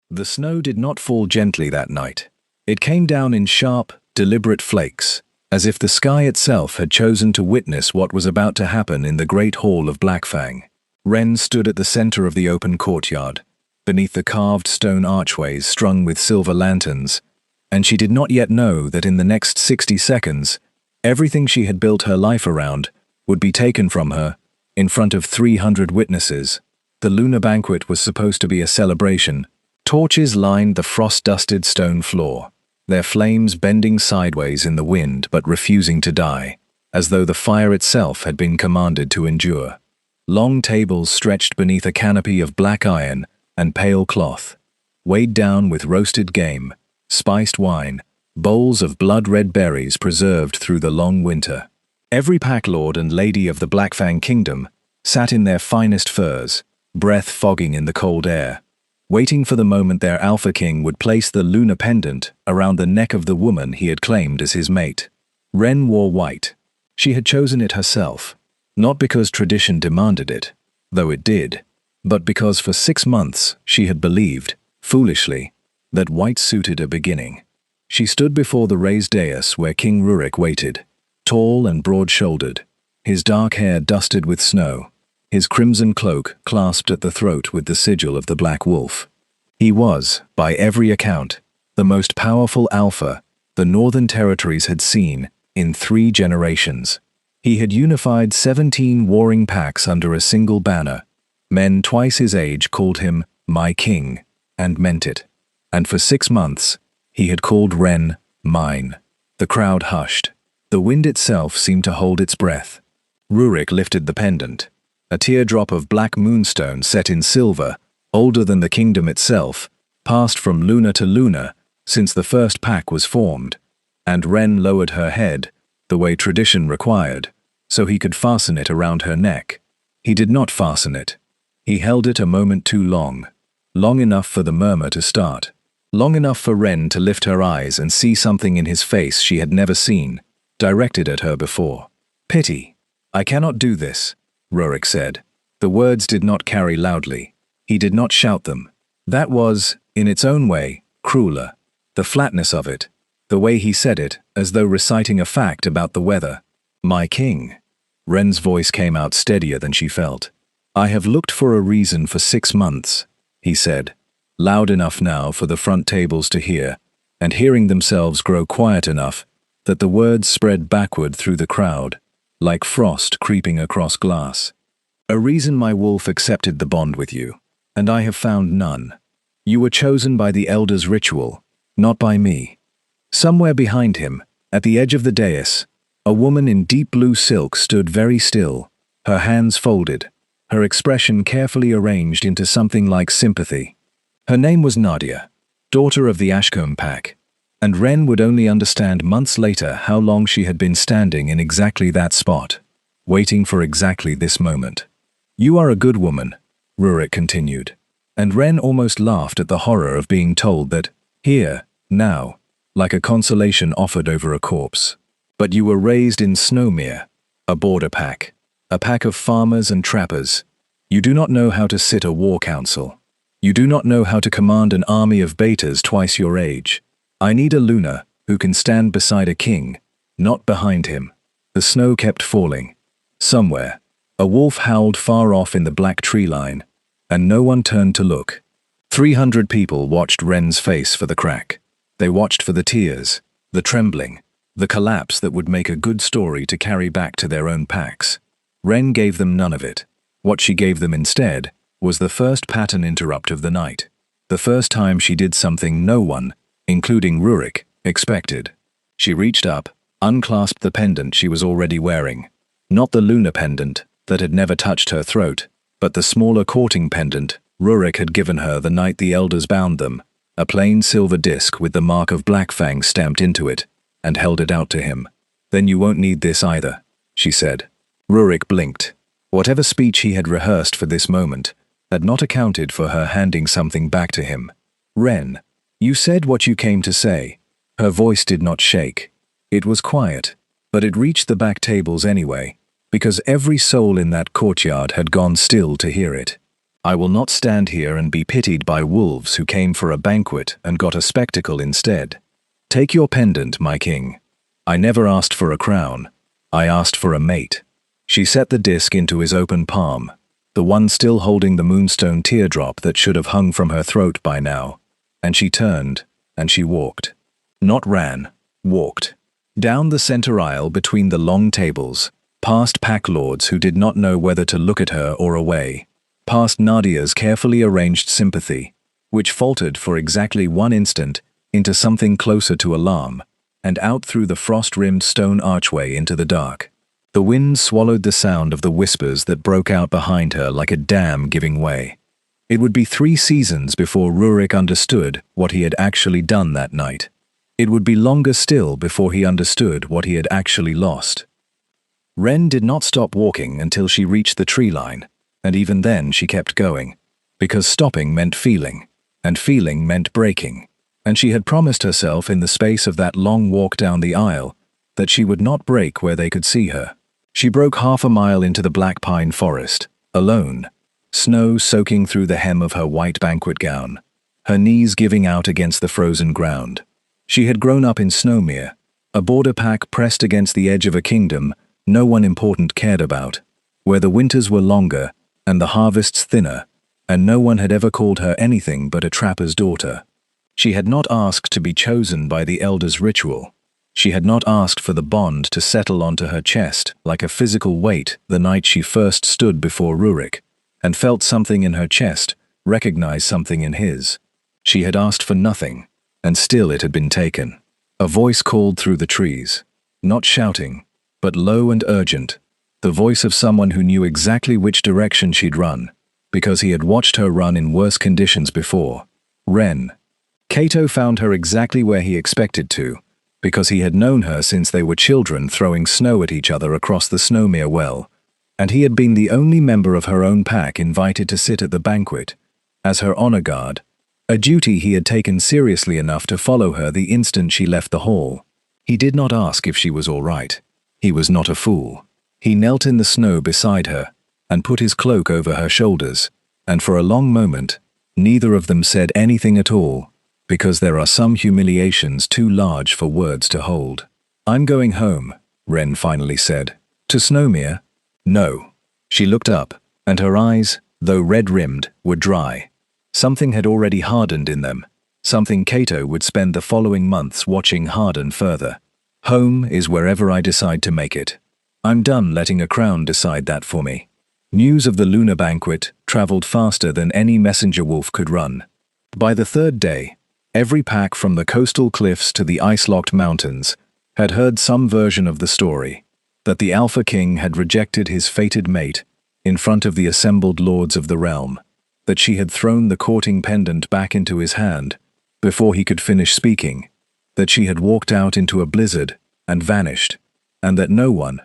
The snow did not fall gently that night. It came down in sharp, deliberate flakes, as if the sky itself had chosen to witness what was about to happen in the great hall of Blackfang. Wren stood at the center of the open courtyard, beneath the carved stone archways strung with silver lanterns, and she did not yet know that in the next 60 seconds, everything she had built her life around would be taken from her in front of 300 witnesses. The lunar banquet was supposed to be a celebration. Torches lined the frost-dusted stone floor, their flames bending sideways in the wind but refusing to die, as though the fire itself had been commanded to endure. Long tables stretched beneath a canopy of black iron and pale cloth, weighed down with roasted game, spiced wine, bowls of blood-red berries preserved through the long winter. Every pack lord and lady of the Blackfang kingdom sat in their finest furs, breath fogging in the cold air, waiting for the moment their Alpha King would place the lunar pendant around the neck of the woman he had claimed as his mate. Wren wore white. She had chosen it herself, not because tradition demanded it, though it did, but because for 6 months she had believed, foolishly, that white suited a beginning. She stood before the raised dais where King Rurik waited, tall and broad-shouldered, his dark hair dusted with snow, his crimson cloak clasped at the throat with the sigil of the Black Wolf. He was, by every account, the most powerful alpha the Northern Territories had seen in 3 generations. He had unified 17 warring packs under a single banner. Men twice his age called him "my king," and meant it. And for 6 months, he had called Wren mine. The crowd hushed. The wind itself seemed to hold its breath. Rurik lifted the pendant, a teardrop of black moonstone set in silver, older than the kingdom itself, passed from lunar to lunar since the first pack was formed, and Wren lowered her head, the way tradition required, so he could fasten it around her neck. He did not fasten it. He held it a moment too long, long enough for the murmur to start, long enough for Wren to lift her eyes and see something in his face she had never seen, directed at her before. "Pity. I cannot do this," Rurik said. The words did not carry loudly. He did not shout them. That was, in its own way, crueler. The flatness of it, the way he said it, as though reciting a fact about the weather. "My king." Wren's voice came out steadier than she felt. "I have looked for a reason for 6 months," he said, loud enough now for the front tables to hear, and hearing themselves grow quiet enough that the words spread backward through the crowd, like frost creeping across glass. "A reason my wolf accepted the bond with you, and I have found none. You were chosen by the Elder's ritual, not by me." Somewhere behind him, at the edge of the dais, a woman in deep blue silk stood very still, her hands folded, her expression carefully arranged into something like sympathy. Her name was Nadia, daughter of the Ashcombe pack, and Wren would only understand months later how long she had been standing in exactly that spot, waiting for exactly this moment. "You are a good woman," Rurik continued, and Wren almost laughed at the horror of being told that, here, now, like a consolation offered over a corpse. "But you were raised in Snowmere, a border pack, a pack of farmers and trappers. You do not know how to sit a war council. You do not know how to command an army of betas twice your age. I need a lunar who can stand beside a king, not behind him." The snow kept falling. Somewhere, a wolf howled far off in the black tree line, and no one turned to look. 300 people watched Wren's face for the crack. They watched for the tears, the trembling, the collapse that would make a good story to carry back to their own packs. Wren gave them none of it. What she gave them instead was the first pattern interrupt of the night. The first time she did something no one, including Rurik, expected. She reached up, unclasped the pendant she was already wearing. Not the lunar pendant that had never touched her throat, but the smaller courting pendant Rurik had given her the night the elders bound them, a plain silver disc with the mark of Blackfang stamped into it, and held it out to him. "Then you won't need this either," she said. Rurik blinked. Whatever speech he had rehearsed for this moment had not accounted for her handing something back to him. "Wren, you said what you came to say." Her voice did not shake. It was quiet, but it reached the back tables anyway, because every soul in that courtyard had gone still to hear it. I will not stand here and be pitied by wolves who came for a banquet and got a spectacle instead. Take your pendant, my king. I never asked for a crown. I asked for a mate. She set the disc into his open palm, the one still holding the moonstone teardrop that should have hung from her throat by now, and she turned, and she walked. Not ran, walked. Down the center aisle between the long tables, past pack lords who did not know whether to look at her or away, past Nadia's carefully arranged sympathy, which faltered for exactly 1 instant into something closer to alarm, and out through the frost-rimmed stone archway into the dark. The wind swallowed the sound of the whispers that broke out behind her like a dam giving way. It would be 3 seasons before Rurik understood what he had actually done that night. It would be longer still before he understood what he had actually lost. Wren did not stop walking until she reached the tree line, and even then she kept going, because stopping meant feeling, and feeling meant breaking, and she had promised herself in the space of that long walk down the aisle that she would not break where they could see her. She broke 1/2 mile into the black pine forest, alone, snow soaking through the hem of her white banquet gown, her knees giving out against the frozen ground. She had grown up in Snowmere, a border pack pressed against the edge of a kingdom no one important cared about, where the winters were longer and the harvests thinner, and no one had ever called her anything but a trapper's daughter. She had not asked to be chosen by the elders' ritual. She had not asked for the bond to settle onto her chest like a physical weight the night she first stood before Rurik, and felt something in her chest recognize something in his. She had asked for nothing, and still it had been taken. A voice called through the trees, not shouting, but low and urgent, the voice of someone who knew exactly which direction she'd run, because he had watched her run in worse conditions before. Wren. Cato found her exactly where he expected to, because he had known her since they were children throwing snow at each other across the Snowmere well, and he had been the only member of her own pack invited to sit at the banquet, as her honor guard, a duty he had taken seriously enough to follow her the instant she left the hall. He did not ask if she was all right. He was not a fool. He knelt in the snow beside her and put his cloak over her shoulders, and for a long moment, neither of them said anything at all, because there are some humiliations too large for words to hold. I'm going home, Wren finally said. To Snowmere? No. She looked up, and her eyes, though red-rimmed, were dry. Something had already hardened in them, something Cato would spend the following months watching harden further. Home is wherever I decide to make it. I'm done letting a crown decide that for me. News of the lunar banquet traveled faster than any messenger wolf could run. By the 3rd day, every pack from the coastal cliffs to the ice-locked mountains had heard some version of the story, that the Alpha King had rejected his fated mate in front of the assembled lords of the realm, that she had thrown the courting pendant back into his hand before he could finish speaking, that she had walked out into a blizzard and vanished, and that no one,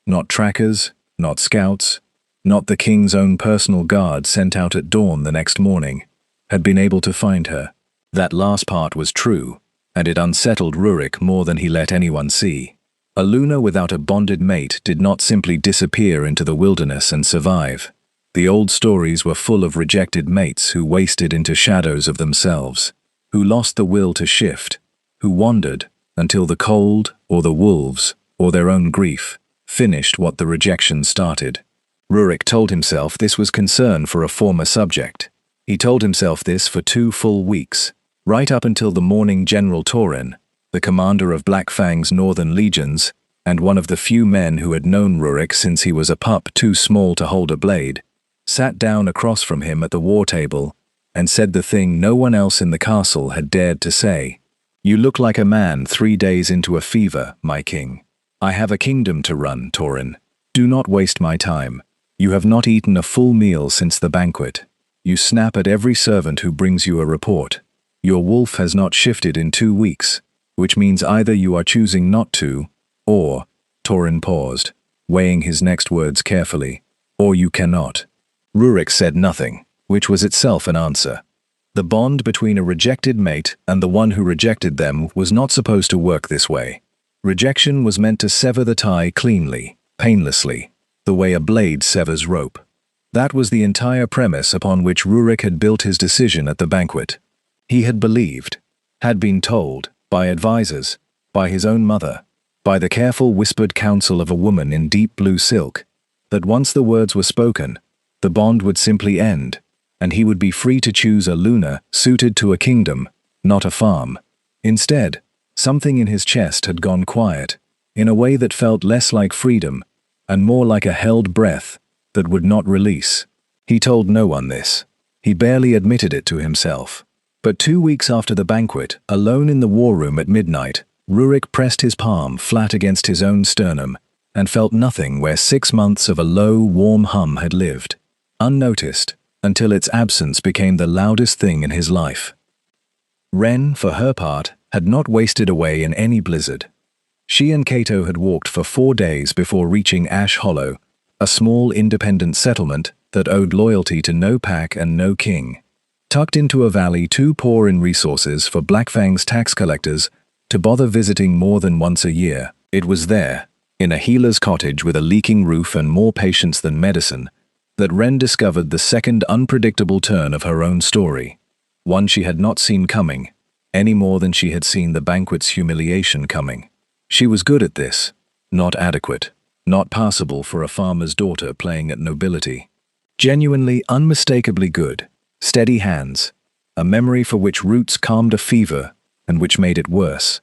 not trackers, not scouts, not the king's own personal guard sent out at dawn the next morning, had been able to find her. That last part was true, and it unsettled Rurik more than he let anyone see. A Luna without a bonded mate did not simply disappear into the wilderness and survive. The old stories were full of rejected mates who wasted into shadows of themselves, who lost the will to shift, who wandered until the cold or the wolves or their own grief finished what the rejection started. Rurik told himself this was concern for a former subject. He told himself this for 2 full weeks, right up until the morning General Torin, the commander of Black Fang's northern legions, and one of the few men who had known Rurik since he was a pup too small to hold a blade, sat down across from him at the war table and said the thing no one else in the castle had dared to say. You look like a man 3 days into a fever, my king. I have a kingdom to run, Torin. Do not waste my time. You have not eaten a full meal since the banquet. You snap at every servant who brings you a report. Your wolf has not shifted in 2 weeks, which means either you are choosing not to, or, Torin paused, weighing his next words carefully, or you cannot. Rurik said nothing, which was itself an answer. The bond between a rejected mate and the one who rejected them was not supposed to work this way. Rejection was meant to sever the tie cleanly, painlessly, the way a blade severs rope. That was the entire premise upon which Rurik had built his decision at the banquet. He had believed, had been told, by advisors, by his own mother, by the careful whispered counsel of a woman in deep blue silk, that once the words were spoken, the bond would simply end, and he would be free to choose a Luna suited to a kingdom, not a farm. Instead, something in his chest had gone quiet, in a way that felt less like freedom, and more like a held breath that would not release. He told no one this. He barely admitted it to himself. But 2 weeks after the banquet, alone in the war room at midnight, Rurik pressed his palm flat against his own sternum and felt nothing where 6 months of a low, warm hum had lived, unnoticed, until its absence became the loudest thing in his life. Wren, for her part, had not wasted away in any blizzard. She and Cato had walked for 4 days before reaching Ash Hollow, a small independent settlement that owed loyalty to no pack and no king. Tucked into a valley too poor in resources for Blackfang's tax collectors to bother visiting more than once a year, it was there, in a healer's cottage with a leaking roof and more patience than medicine, that Wren discovered the second unpredictable turn of her own story, one she had not seen coming, any more than she had seen the banquet's humiliation coming. She was good at this, not adequate, not passable for a farmer's daughter playing at nobility. Genuinely, unmistakably good, steady hands, a memory for which roots calmed a fever and which made it worse,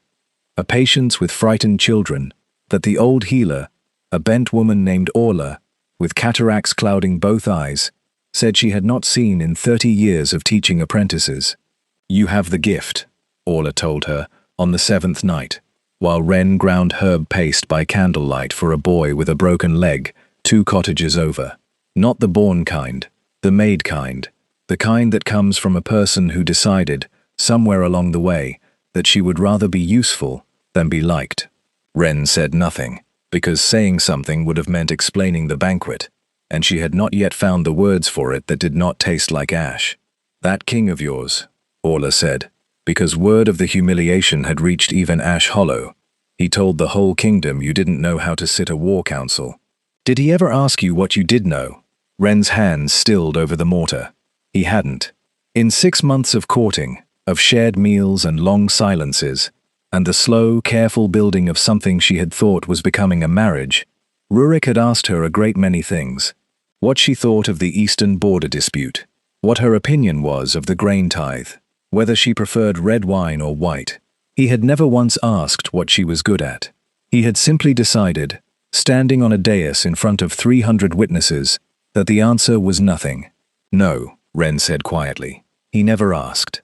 a patience with frightened children that the old healer, a bent woman named Orla, with cataracts clouding both eyes, said she had not seen in 30 years of teaching apprentices. "You have the gift," Orla told her on the 7th night, while Wren ground herb paste by candlelight for a boy with a broken leg 2 cottages over. Not the born kind, the made kind, the kind that comes from a person who decided, somewhere along the way, that she would rather be useful than be liked. Wren said nothing, because saying something would have meant explaining the banquet, and she had not yet found the words for it that did not taste like ash. "That king of yours," Orla said, because word of the humiliation had reached even Ash Hollow. "He told the whole kingdom you didn't know how to sit a war council." "Did he ever ask you what you did know?" Wren's hands stilled over the mortar. He hadn't. In 6 months of courting, of shared meals and long silences, and the slow, careful building of something she had thought was becoming a marriage, Rurik had asked her a great many things. What she thought of the eastern border dispute, what her opinion was of the grain tithe, whether she preferred red wine or white. He had never once asked what she was good at. He had simply decided, standing on a dais in front of 300 witnesses, that the answer was nothing. "No," Wren said quietly. He never asked.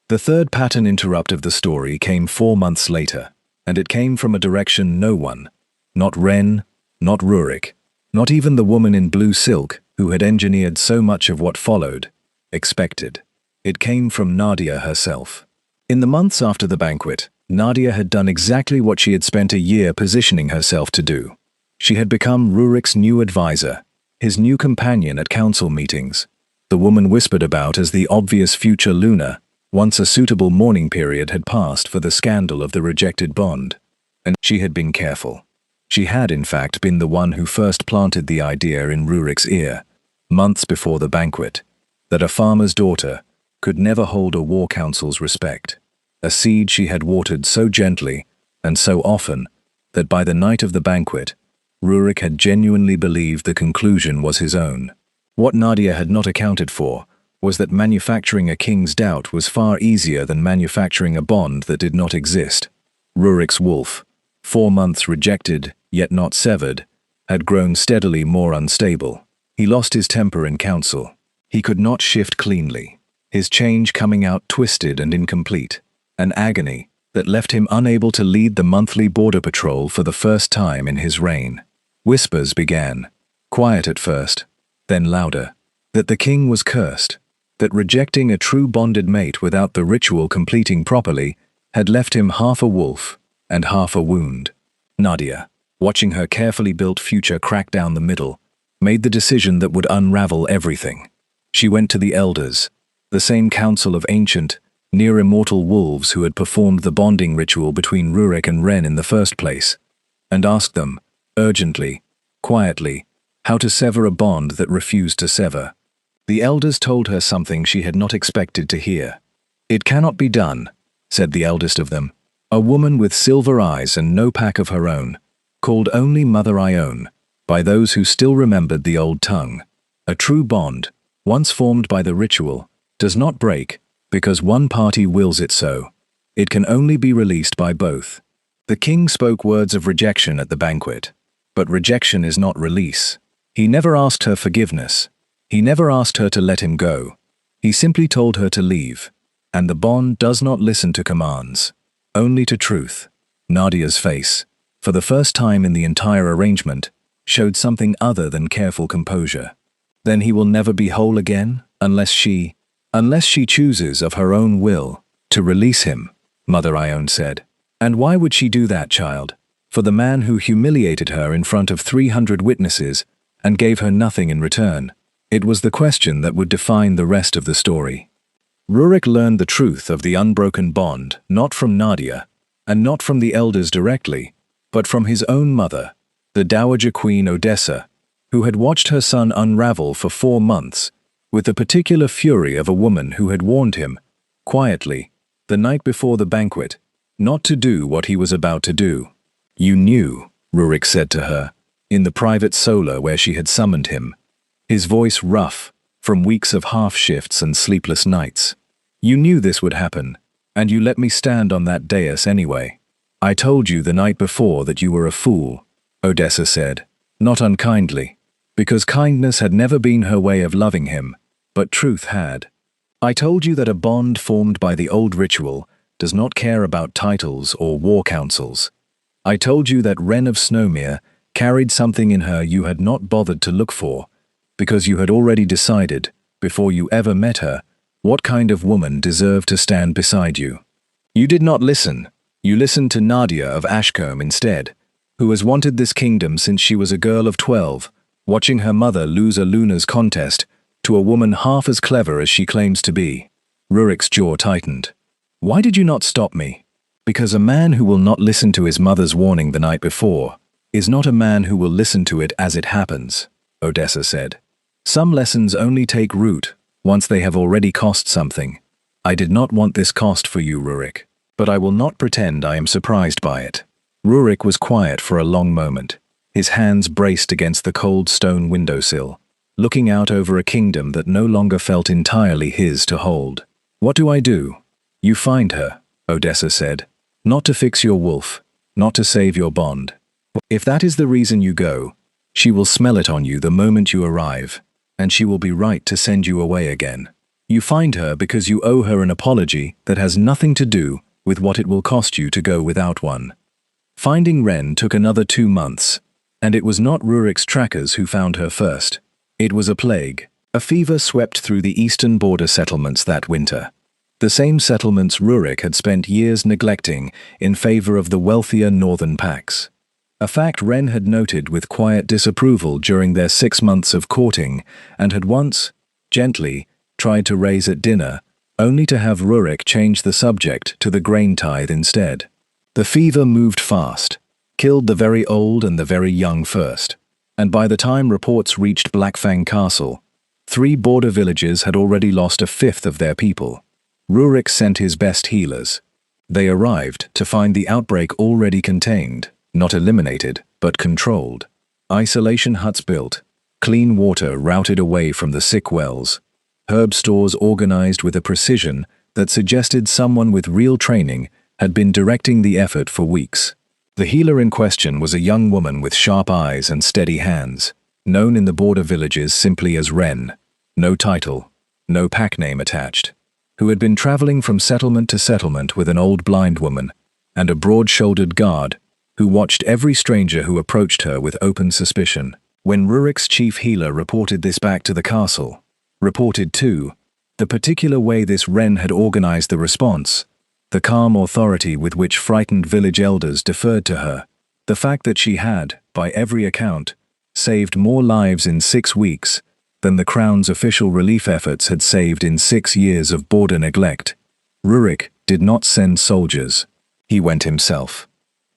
The third pattern interrupt of the story came 4 months later, and it came from a direction no one, not Wren, not Rurik, not even the woman in blue silk who had engineered so much of what followed, expected. It came from Nadia herself. In the months after the banquet, Nadia had done exactly what she had spent a year positioning herself to do. She had become Rurik's new advisor, his new companion at council meetings, the woman whispered about as the obvious future Luna, once a suitable mourning period had passed for the scandal of the rejected bond. And she had been careful. She had, in fact, been the one who first planted the idea in Rurik's ear, months before the banquet, that a farmer's daughter could never hold a war council's respect, a seed she had watered so gently and so often that by the night of the banquet, Rurik had genuinely believed the conclusion was his own. What Nadia had not accounted for was that manufacturing a king's doubt was far easier than manufacturing a bond that did not exist. Rurik's wolf, 4 months rejected, yet not severed, had grown steadily more unstable. He lost his temper in council. He could not shift cleanly, his change coming out twisted and incomplete, an agony that left him unable to lead the monthly border patrol for the first time in his reign. Whispers began, quiet at first, then louder, that the king was cursed, that rejecting a true bonded mate without the ritual completing properly had left him half a wolf and half a wound. Nadia, watching her carefully built future crack down the middle, made the decision that would unravel everything. She went to the elders, the same council of ancient, near-immortal wolves who had performed the bonding ritual between Rurik and Wren in the first place, and asked them, urgently, quietly, how to sever a bond that refused to sever. The elders told her something she had not expected to hear. "It cannot be done," said the eldest of them, a woman with silver eyes and no pack of her own, called only Mother Ione, by those who still remembered the old tongue. "A true bond, once formed by the ritual, does not break because one party wills it so. It can only be released by both." The king spoke words of rejection at the banquet. But rejection is not release. He never asked her forgiveness. He never asked her to let him go. He simply told her to leave. And the bond does not listen to commands, only to truth. Nadia's face, for the first time in the entire arrangement, showed something other than careful composure. Then he will never be whole again, unless she chooses of her own will to release him, Mother Ione said. And why would she do that, child? For the man who humiliated her in front of 300 witnesses and gave her nothing in return. It was the question that would define the rest of the story. Rurik learned the truth of the unbroken bond not from Nadia, and not from the elders directly, but from his own mother, the Dowager Queen Odessa, who had watched her son unravel for 4 months, with the particular fury of a woman who had warned him, quietly, the night before the banquet, not to do what he was about to do. "You knew," Rurik said to her, in the private solar where she had summoned him, his voice rough from weeks of half-shifts and sleepless nights. "You knew this would happen, and you let me stand on that dais anyway. I told you the night before that you were a fool," Odessa said, not unkindly, because kindness had never been her way of loving him, but truth had. "I told you that a bond formed by the old ritual does not care about titles or war councils. I told you that Wren of Snowmere carried something in her you had not bothered to look for, because you had already decided, before you ever met her, what kind of woman deserved to stand beside you. You did not listen. You listened to Nadia of Ashcombe instead, who has wanted this kingdom since she was a girl of 12, watching her mother lose a Luna's contest to a woman half as clever as she claims to be." Rurik's jaw tightened. "Why did you not stop me?" "Because a man who will not listen to his mother's warning the night before is not a man who will listen to it as it happens," Odessa said. "Some lessons only take root once they have already cost something. I did not want this cost for you, Rurik, but I will not pretend I am surprised by it." Rurik was quiet for a long moment, his hands braced against the cold stone windowsill, looking out over a kingdom that no longer felt entirely his to hold. "What do I do?" "You find her," Odessa said, "not to fix your wolf, not to save your bond. If that is the reason you go, she will smell it on you the moment you arrive, and she will be right to send you away again. You find her because you owe her an apology that has nothing to do with what it will cost you to go without one." Finding Wren took another 2 months, and it was not Rurik's trackers who found her first. It was a plague. A fever swept through the eastern border settlements that winter. The same settlements Rurik had spent years neglecting in favor of the wealthier northern packs. A fact Wren had noted with quiet disapproval during their 6 months of courting, and had once, gently, tried to raise at dinner, only to have Rurik change the subject to the grain tithe instead. The fever moved fast, killed the very old and the very young first, and by the time reports reached Blackfang Castle, 3 border villages had already lost a fifth of their people. Rurik sent his best healers. They arrived to find the outbreak already contained, not eliminated, but controlled. Isolation huts built, clean water routed away from the sick wells, herb stores organized with a precision that suggested someone with real training had been directing the effort for weeks. The healer in question was a young woman with sharp eyes and steady hands, known in the border villages simply as Wren, no title, no pack name attached, who had been traveling from settlement to settlement with an old blind woman and a broad-shouldered guard who watched every stranger who approached her with open suspicion. When Rurik's chief healer reported this back to the castle, reported too, the particular way this Wren had organized the response, the calm authority with which frightened village elders deferred to her, the fact that she had, by every account, saved more lives in 6 weeks than the Crown's official relief efforts had saved in 6 years of border neglect. Rurik did not send soldiers. He went himself.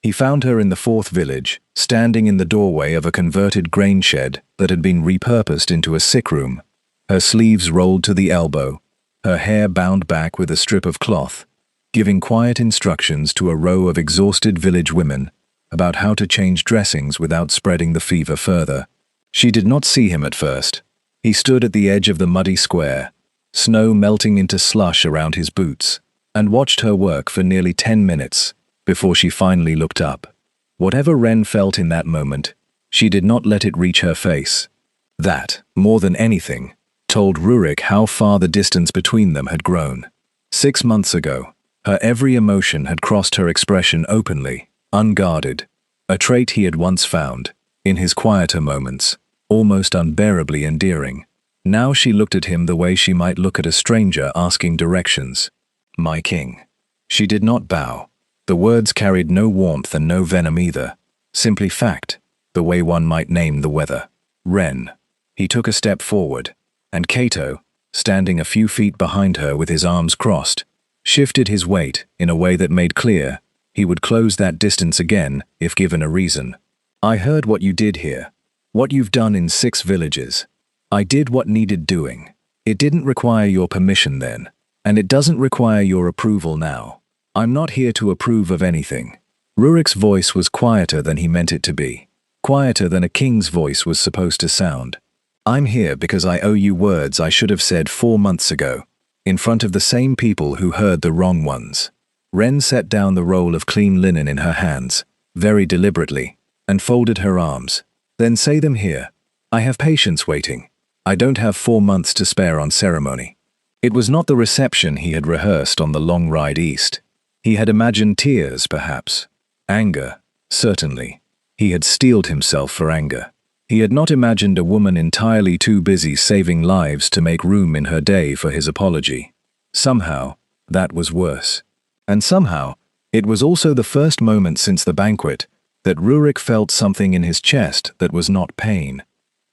He found her in the fourth village, standing in the doorway of a converted grain shed that had been repurposed into a sick room, her sleeves rolled to the elbow, her hair bound back with a strip of cloth, giving quiet instructions to a row of exhausted village women about how to change dressings without spreading the fever further. She did not see him at first. He stood at the edge of the muddy square, snow melting into slush around his boots, and watched her work for nearly 10 minutes before she finally looked up. Whatever Ren felt in that moment, she did not let it reach her face. That, more than anything, told Rurik how far the distance between them had grown. 6 months ago, her every emotion had crossed her expression openly, unguarded, a trait he had once found, in his quieter moments, almost unbearably endearing. Now she looked at him the way she might look at a stranger asking directions. "My king." She did not bow. The words carried no warmth and no venom either, simply fact, the way one might name the weather. "Ren." He took a step forward, and Cato, standing a few feet behind her with his arms crossed, shifted his weight in a way that made clear he would close that distance again if given a reason. "I heard what you did here, what you've done in 6 villages. I did what needed doing. It didn't require your permission then, and it doesn't require your approval now. I'm not here to approve of anything." Rurik's voice was quieter than he meant it to be, quieter than a king's voice was supposed to sound. "I'm here because I owe you words I should have said 4 months ago, in front of the same people who heard the wrong ones." Ren set down the roll of clean linen in her hands, very deliberately, and folded her arms. "Then say them here. I have patience waiting. I don't have 4 months to spare on ceremony." It was not the reception he had rehearsed on the long ride east. He had imagined tears, perhaps. Anger, certainly. He had steeled himself for anger. He had not imagined a woman entirely too busy saving lives to make room in her day for his apology. Somehow, that was worse. And somehow, it was also the first moment since the banquet that Rurik felt something in his chest that was not pain.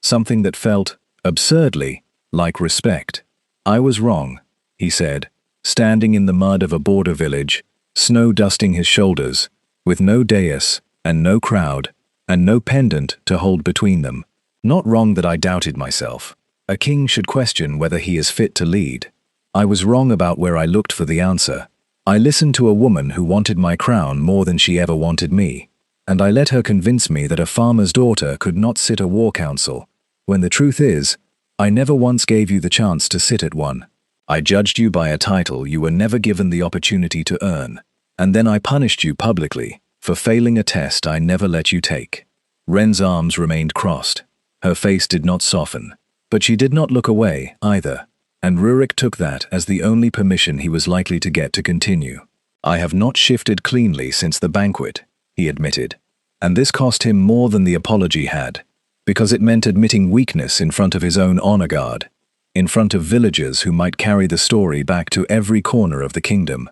Something that felt, absurdly, like respect. "I was wrong," he said, standing in the mud of a border village, snow dusting his shoulders, with no dais, and no crowd, and no pendant to hold between them. "Not wrong that I doubted myself. A king should question whether he is fit to lead. I was wrong about where I looked for the answer. I listened to a woman who wanted my crown more than she ever wanted me, and I let her convince me that a farmer's daughter could not sit a war council, when the truth is, I never once gave you the chance to sit at one. I judged you by a title you were never given the opportunity to earn, and then I punished you publicly for failing a test I never let you take." Ren's arms remained crossed. Her face did not soften, but she did not look away either, and Rurik took that as the only permission he was likely to get to continue. "I have not shifted cleanly since the banquet," he admitted, and this cost him more than the apology had, because it meant admitting weakness in front of his own honor guard, in front of villagers who might carry the story back to every corner of the kingdom.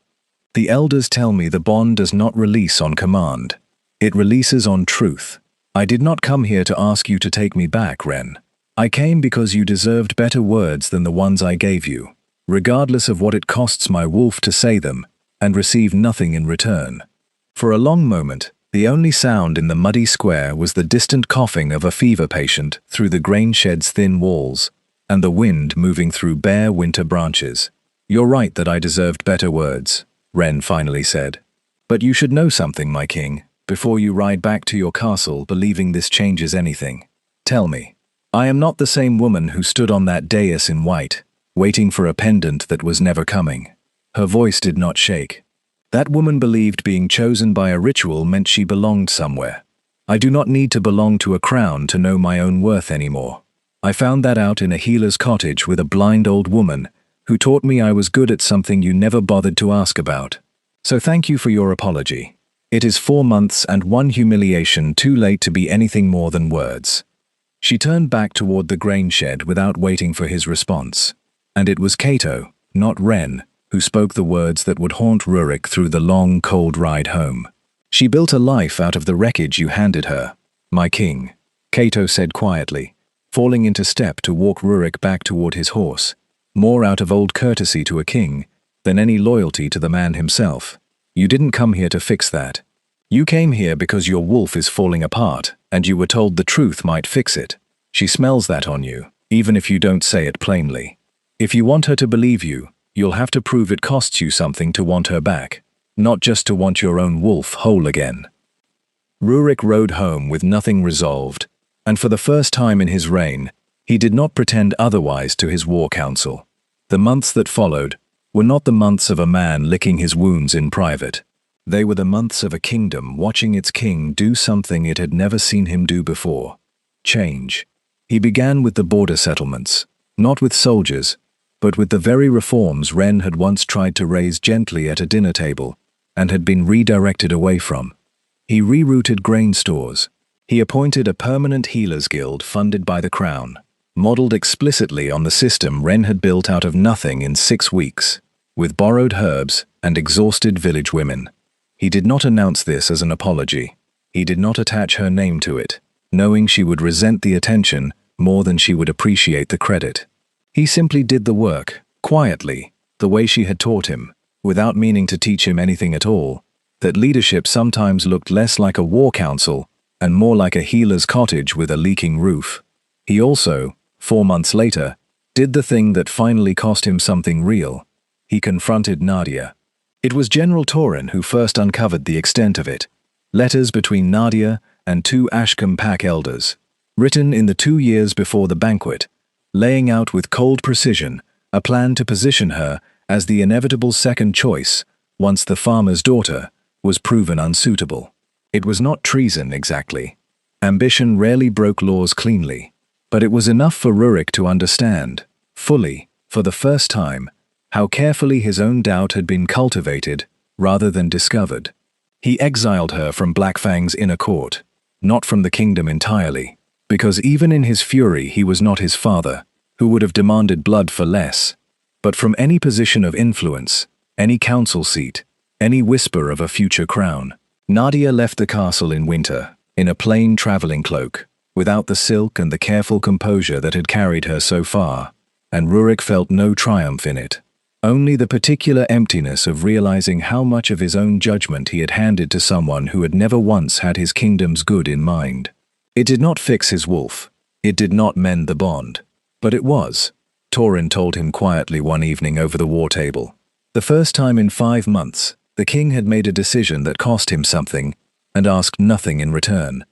"The elders tell me the bond does not release on command. It releases on truth. I did not come here to ask you to take me back, Ren. I came because you deserved better words than the ones I gave you, regardless of what it costs my wolf to say them, and receive nothing in return." For a long moment, the only sound in the muddy square was the distant coughing of a fever patient through the grain shed's thin walls, and the wind moving through bare winter branches. "You're right that I deserved better words," Ren finally said. "But you should know something, my king, before you ride back to your castle believing this changes anything. Tell me. I am not the same woman who stood on that dais in white, waiting for a pendant that was never coming." Her voice did not shake. "That woman believed being chosen by a ritual meant she belonged somewhere. I do not need to belong to a crown to know my own worth anymore. I found that out in a healer's cottage with a blind old woman who taught me I was good at something you never bothered to ask about. So thank you for your apology. It is 4 months and 1 humiliation too late to be anything more than words." She turned back toward the grain shed without waiting for his response, and it was Cato, not Ren, who spoke the words that would haunt Rurik through the long, cold ride home. "She built a life out of the wreckage you handed her, my king," Cato said quietly, falling into step to walk Rurik back toward his horse, more out of old courtesy to a king than any loyalty to the man himself. "You didn't come here to fix that. You came here because your wolf is falling apart, and you were told the truth might fix it. She smells that on you, even if you don't say it plainly. If you want her to believe you, you'll have to prove it costs you something to want her back, not just to want your own wolf whole again. Rurik rode home with nothing resolved, and for the first time in his reign, he did not pretend otherwise to his war council. The months that followed were not the months of a man licking his wounds in private. They were the months of a kingdom watching its king do something it had never seen him do before: change. He began with the border settlements, not with soldiers, but with the very reforms Ren had once tried to raise gently at a dinner table and had been redirected away from. He rerouted grain stores. He appointed a permanent healers guild funded by the crown, modeled explicitly on the system Ren had built out of nothing in 6 weeks, with borrowed herbs and exhausted village women. He did not announce this as an apology. He did not attach her name to it, knowing she would resent the attention more than she would appreciate the credit. He simply did the work, quietly, the way she had taught him, without meaning to teach him anything at all, that leadership sometimes looked less like a war council and more like a healer's cottage with a leaking roof. He also, 4 months later, did the thing that finally cost him something real. He confronted Nadia. It was General Torin who first uncovered the extent of it. Letters between Nadia and 2 Ashcombe pack elders, written in the 2 years before the banquet, laying out with cold precision a plan to position her as the inevitable second choice once the farmer's daughter was proven unsuitable. It was not treason exactly. Ambition rarely broke laws cleanly, but it was enough for Rurik to understand, fully, for the first time, how carefully his own doubt had been cultivated rather than discovered. He exiled her from Blackfang's inner court, not from the kingdom entirely, because even in his fury he was not his father, who would have demanded blood for less, but from any position of influence, any council seat, any whisper of a future crown. Nadia left the castle in winter, in a plain traveling cloak, without the silk and the careful composure that had carried her so far, and Rurik felt no triumph in it. Only the particular emptiness of realizing how much of his own judgment he had handed to someone who had never once had his kingdom's good in mind. It did not fix his wolf. It did not mend the bond. But it was, Torin told him quietly one evening over the war table. The first time in 5 months, the king had made a decision that cost him something and asked nothing in return.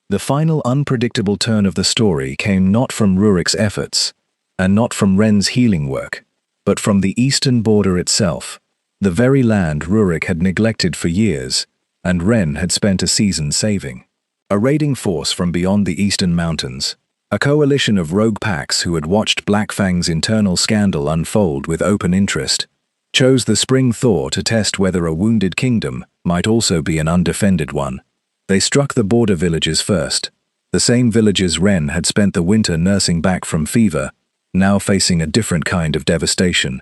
The final unpredictable turn of the story came not from Rurik's efforts, and not from Ren's healing work, but from the eastern border itself, the very land Rurik had neglected for years, and Ren had spent a season saving. A raiding force from beyond the eastern mountains, a coalition of rogue packs who had watched Blackfang's internal scandal unfold with open interest, chose the spring thaw to test whether a wounded kingdom might also be an undefended one. They struck the border villages first, the same villages Ren had spent the winter nursing back from fever, now facing a different kind of devastation.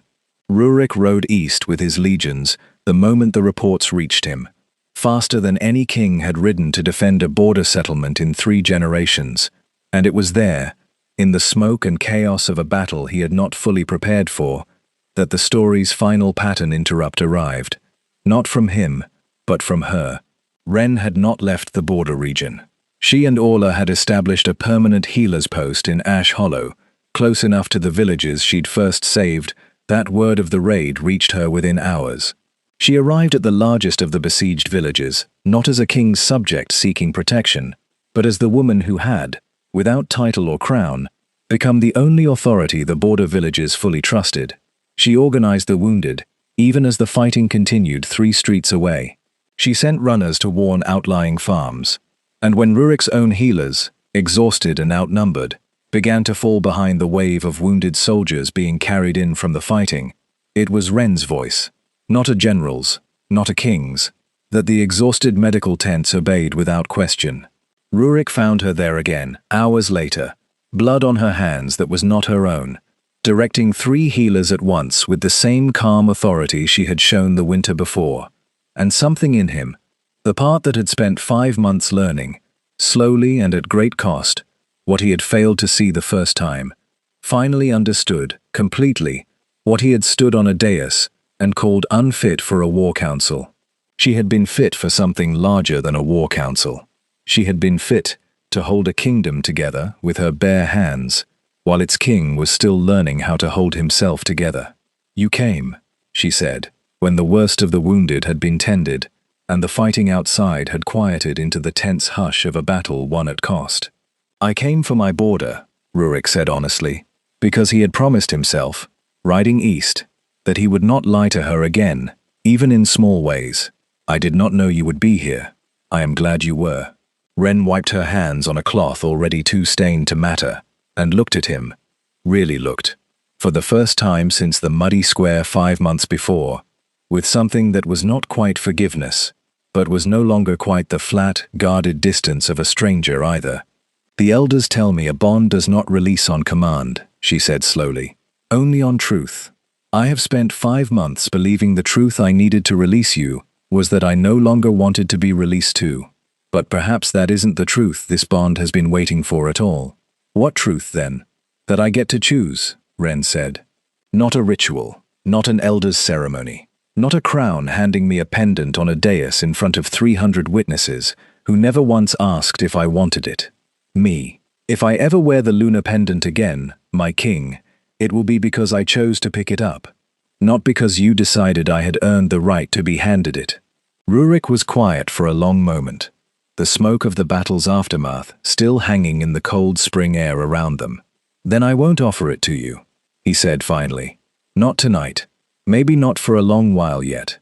Rurik rode east with his legions the moment the reports reached him, faster than any king had ridden to defend a border settlement in 3 generations, and it was there, in the smoke and chaos of a battle he had not fully prepared for, that the story's final pattern interrupt arrived, not from him, but from her. Ren had not left the border region. She and Orla had established a permanent healer's post in Ash Hollow, close enough to the villages she'd first saved that word of the raid reached her within hours. She arrived at the largest of the besieged villages, not as a king's subject seeking protection, but as the woman who had, without title or crown, become the only authority the border villages fully trusted. She organized the wounded, even as the fighting continued 3 streets away. She sent runners to warn outlying farms, and when Rurik's own healers, exhausted and outnumbered, began to fall behind the wave of wounded soldiers being carried in from the fighting, it was Ren's voice, not a general's, not a king's, that the exhausted medical tents obeyed without question. Rurik found her there again, hours later, blood on her hands that was not her own, directing 3 healers at once with the same calm authority she had shown the winter before. And something in him, the part that had spent 5 months learning, slowly and at great cost, what he had failed to see the first time, finally understood, completely, what he had stood on a dais and called unfit for a war council. She had been fit for something larger than a war council. She had been fit to hold a kingdom together with her bare hands, while its king was still learning how to hold himself together. "You came," she said, when the worst of the wounded had been tended, and the fighting outside had quieted into the tense hush of a battle won at cost. "I came for my border," Rurik said honestly, because he had promised himself, riding east, that he would not lie to her again, even in small ways. "I did not know you would be here. I am glad you were." Ren wiped her hands on a cloth already too stained to matter, and looked at him. Really looked. For the first time since the muddy square 5 months before, with something that was not quite forgiveness, but was no longer quite the flat, guarded distance of a stranger either. "The elders tell me a bond does not release on command," she said slowly. "Only on truth. I have spent 5 months believing the truth I needed to release you was that I no longer wanted to be released too. But perhaps that isn't the truth this bond has been waiting for at all." "What truth, then?" "That I get to choose," Ren said. "Not a ritual, not an elder's ceremony, not a crown handing me a pendant on a dais in front of 300 witnesses who never once asked if I wanted it. Me. If I ever wear the lunar pendant again, my king, it will be because I chose to pick it up, not because you decided I had earned the right to be handed it." Rurik was quiet for a long moment, the smoke of the battle's aftermath still hanging in the cold spring air around them. "Then I won't offer it to you," he said finally. "Not tonight. Maybe not for a long while yet.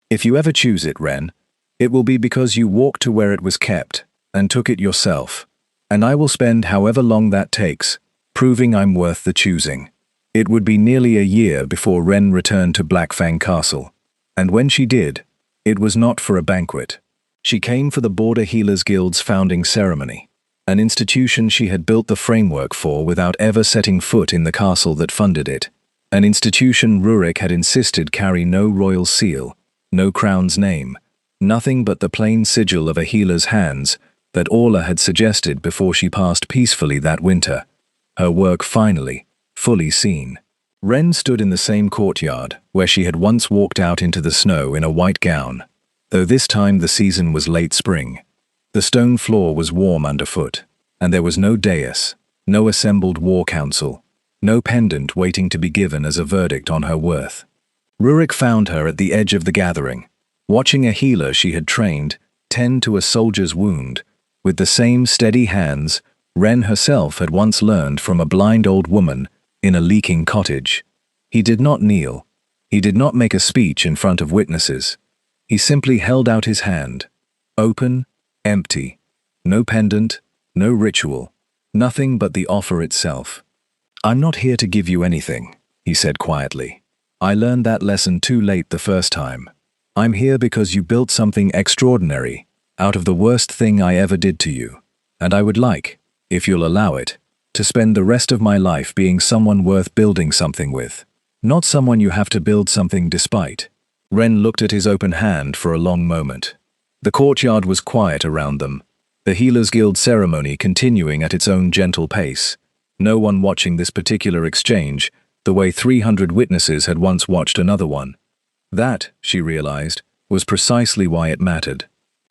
If you ever choose it, Ren, it will be because you walked to where it was kept and took it yourself, and I will spend however long that takes, proving I'm worth the choosing." It would be nearly a year before Ren returned to Blackfang Castle, and when she did, it was not for a banquet. She came for the Border Healers Guild's founding ceremony, an institution she had built the framework for without ever setting foot in the castle that funded it, an institution Rurik had insisted carry no royal seal, no crown's name, nothing but the plain sigil of a healer's hands that Orla had suggested before she passed peacefully that winter, her work finally, fully seen. Ren stood in the same courtyard where she had once walked out into the snow in a white gown, though this time the season was late spring. The stone floor was warm underfoot, and there was no dais, no assembled war council, no pendant waiting to be given as a verdict on her worth. Rurik found her at the edge of the gathering, watching a healer she had trained tend to a soldier's wound, with the same steady hands Ren herself had once learned from a blind old woman in a leaking cottage. He did not kneel. He did not make a speech in front of witnesses. He simply held out his hand, open, empty, no pendant, no ritual, nothing but the offer itself. "I'm not here to give you anything," he said quietly. "I learned that lesson too late the first time. I'm here because you built something extraordinary out of the worst thing I ever did to you, and I would like, if you'll allow it, to spend the rest of my life being someone worth building something with, not someone you have to build something despite." Ren looked at his open hand for a long moment. The courtyard was quiet around them, the Healers Guild ceremony continuing at its own gentle pace, no one watching this particular exchange the way 300 witnesses had once watched another one. That, she realized, was precisely why it mattered.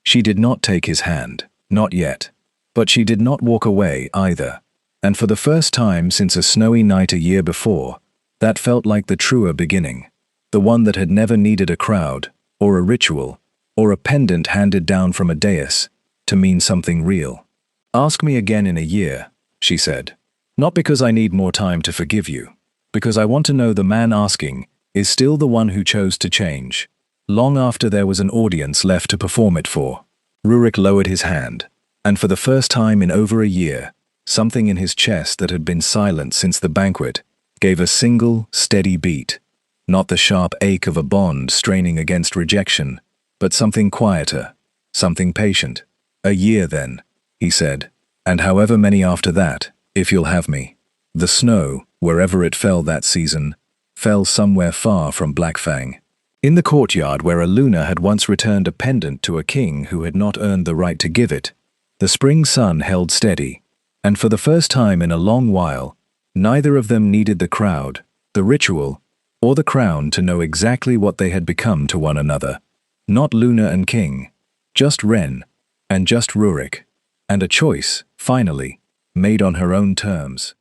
She did not take his hand, not yet, but she did not walk away either. And for the first time since a snowy night a year before, that felt like the truer beginning, the one that had never needed a crowd, or a ritual, or a pendant handed down from a dais, to mean something real. "Ask me again in a year," she said. "Not because I need more time to forgive you, because I want to know the man asking is still the one who chose to change, long after there was an audience left to perform it for." Rurik lowered his hand, and for the first time in over a year, something in his chest that had been silent since the banquet gave a single, steady beat. Not the sharp ache of a bond straining against rejection, but something quieter, something patient. "A year then," he said, "and however many after that, if you'll have me." The snow, wherever it fell that season, fell somewhere far from Blackfang. In the courtyard where a Luna had once returned a pendant to a king who had not earned the right to give it, the spring sun held steady, and for the first time in a long while, neither of them needed the crowd, the ritual, or the crown to know exactly what they had become to one another. Not Luna and King. Just Ren. And just Rurik. And a choice, finally, made on her own terms.